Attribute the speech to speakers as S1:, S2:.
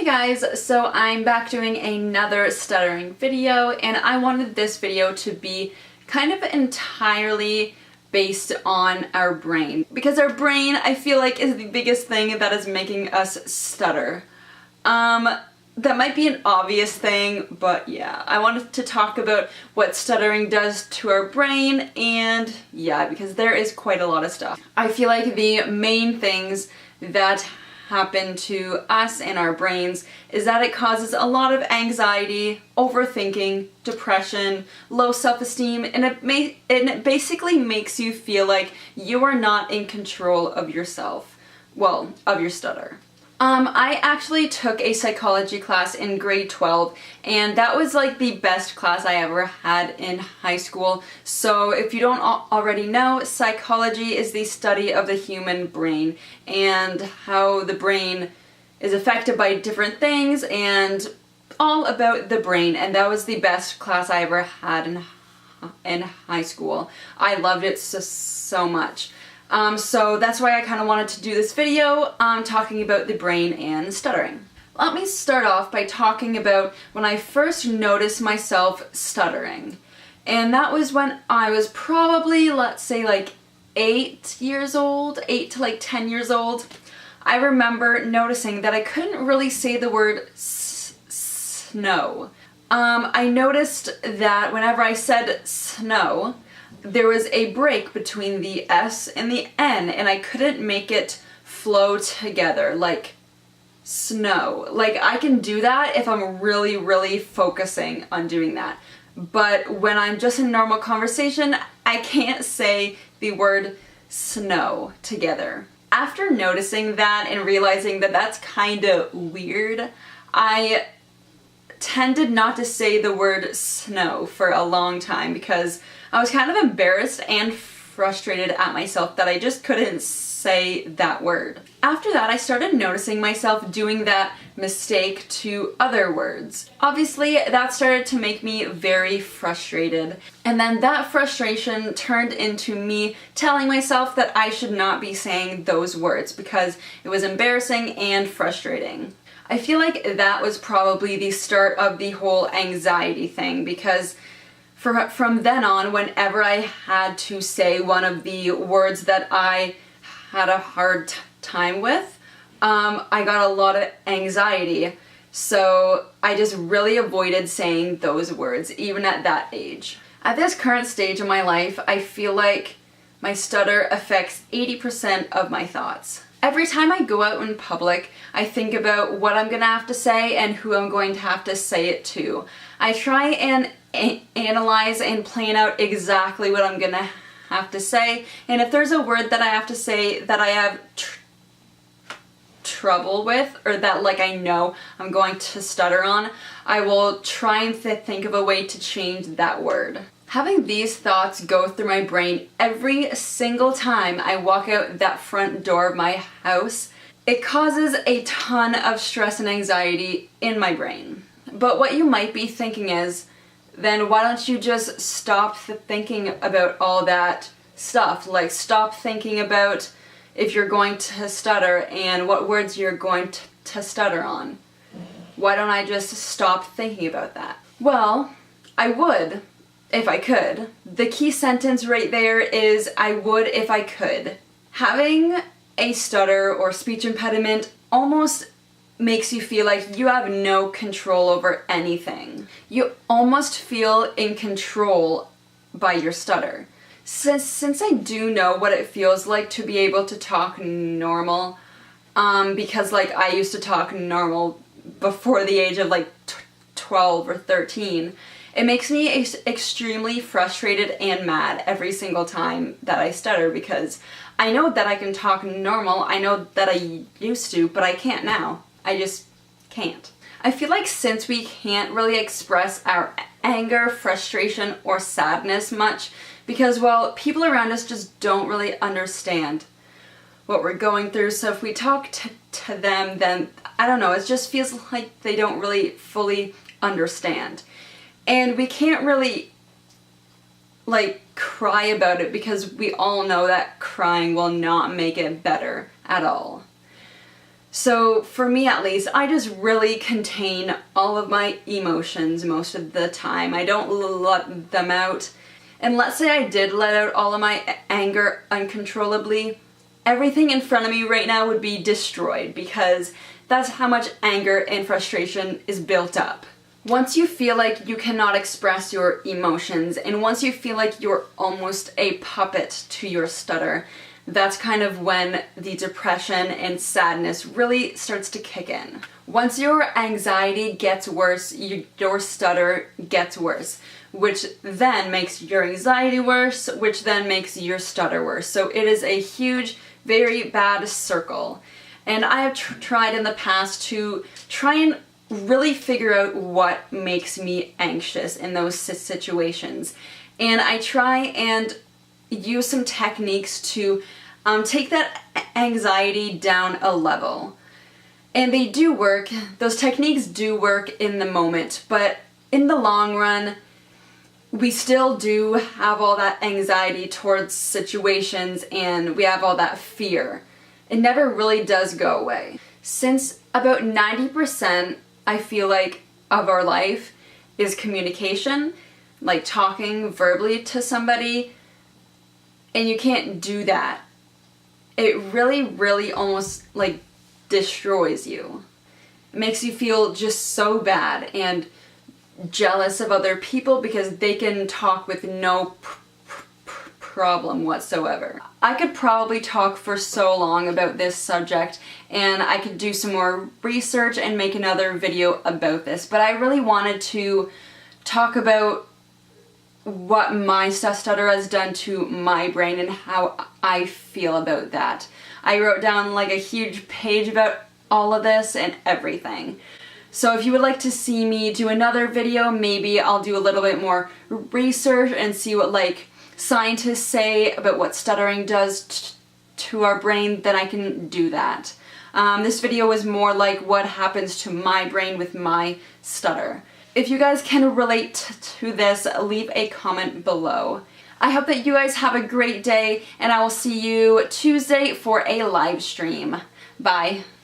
S1: Hey guys, so I'm back doing another stuttering video, and I wanted this video to be kind of entirely based on our brain. Because our brain, I feel like, is the biggest thing that is making us stutter. That might be an obvious thing, but yeah, I wanted to talk about what stuttering does to our brain, and yeah, because there is quite a lot of stuff. I feel like the main things that happen to us and our brains is that it causes a lot of anxiety, overthinking, depression, low self-esteem, and it basically makes you feel like you are not in control of yourself. Well, of your stutter. I actually took a psychology class in grade 12, and that was like the best class I ever had in high school. So if you don't already know, psychology is the study of the human brain and how the brain is affected by different things and all about the brain, and that was the best class I ever had in high school. I loved it so much. So that's why I kind of wanted to do this video talking about the brain and stuttering. Let me start off by talking about when I first noticed myself stuttering. And that was when I was probably, let's say, like 8 years old, 8 to like 10 years old. I remember noticing that I couldn't really say the word snow. I noticed that whenever I said snow, there was a break between the S and the N, and I couldn't make it flow together, like snow. Like, I can do that if I'm really focusing on doing that. But when I'm just in normal conversation, I can't say the word snow together. After noticing that and realizing that that's kind of weird, I tended not to say the word snow for a long time because I was kind of embarrassed and frustrated at myself that I just couldn't say that word. After that, I started noticing myself doing that mistake to other words. Obviously, that started to make me very frustrated. And then that frustration turned into me telling myself that I should not be saying those words because it was embarrassing and frustrating. I feel like that was probably the start of the whole anxiety thing, because from then on, whenever I had to say one of the words that I had a hard time with, I got a lot of anxiety. So I just really avoided saying those words, even at that age. At this current stage of my life, I feel like my stutter affects 80% of my thoughts. Every time I go out in public, I think about what I'm gonna have to say and who I'm going to have to say it to. I try and analyze and plan out exactly what I'm gonna have to say, and if there's a word that I have to say that I have trouble with, or that like I know I'm going to stutter on, I will try and think of a way to change that word. Having these thoughts go through my brain every single time I walk out that front door of my house, it causes a ton of stress and anxiety in my brain. But what you might be thinking is, then why don't you just stop thinking about all that stuff? Like, stop thinking about if you're going to stutter and what words you're going to stutter on. Why don't I just stop thinking about that? Well, I would if I could. The key sentence right there is I would if I could. Having a stutter or speech impediment almost makes you feel like you have no control over anything. You almost feel in control by your stutter. Since I do know what it feels like to be able to talk normal, because like I used to talk normal before the age of like 12 or 13, it makes me extremely frustrated and mad every single time that I stutter, because I know that I can talk normal, I know that I used to, but I can't now. I just can't. I feel like since we can't really express our anger, frustration, or sadness much, because, well, people around us just don't really understand what we're going through, so if we talk to them, then, I don't know, it just feels like they don't really fully understand. And we can't really, like, cry about it because we all know that crying will not make it better at all. So for me at least, I just really contain all of my emotions most of the time. I don't let them out. And let's say I did let out all of my anger uncontrollably, everything in front of me right now would be destroyed because that's how much anger and frustration is built up. Once you feel like you cannot express your emotions, and once you feel like you're almost a puppet to your stutter, that's kind of when the depression and sadness really starts to kick in. Once your anxiety gets worse, your stutter gets worse, which then makes your anxiety worse, which then makes your stutter worse. So it is a huge, very bad circle. And I have tried in the past to try and really figure out what makes me anxious in those situations. And I try and use some techniques to take that anxiety down a level. And they do work. Those techniques do work in the moment, but in the long run, we still do have all that anxiety towards situations and we have all that fear. It never really does go away. Since about 90%, I feel like, of our life is communication, like talking verbally to somebody, and you can't do that. It really, really almost like destroys you. It makes you feel just so bad and jealous of other people because they can talk with no problem whatsoever. I could probably talk for so long about this subject and I could do some more research and make another video about this, but I really wanted to talk about what my stutter has done to my brain and how I feel about that. I wrote down like a huge page about all of this and everything. So if you would like to see me do another video, maybe I'll do a little bit more research and see what like scientists say about what stuttering does to our brain, then I can do that. This video was more like what happens to my brain with my stutter. If you guys can relate to this, leave a comment below. I hope that you guys have a great day, and I will see you Tuesday for a live stream. Bye.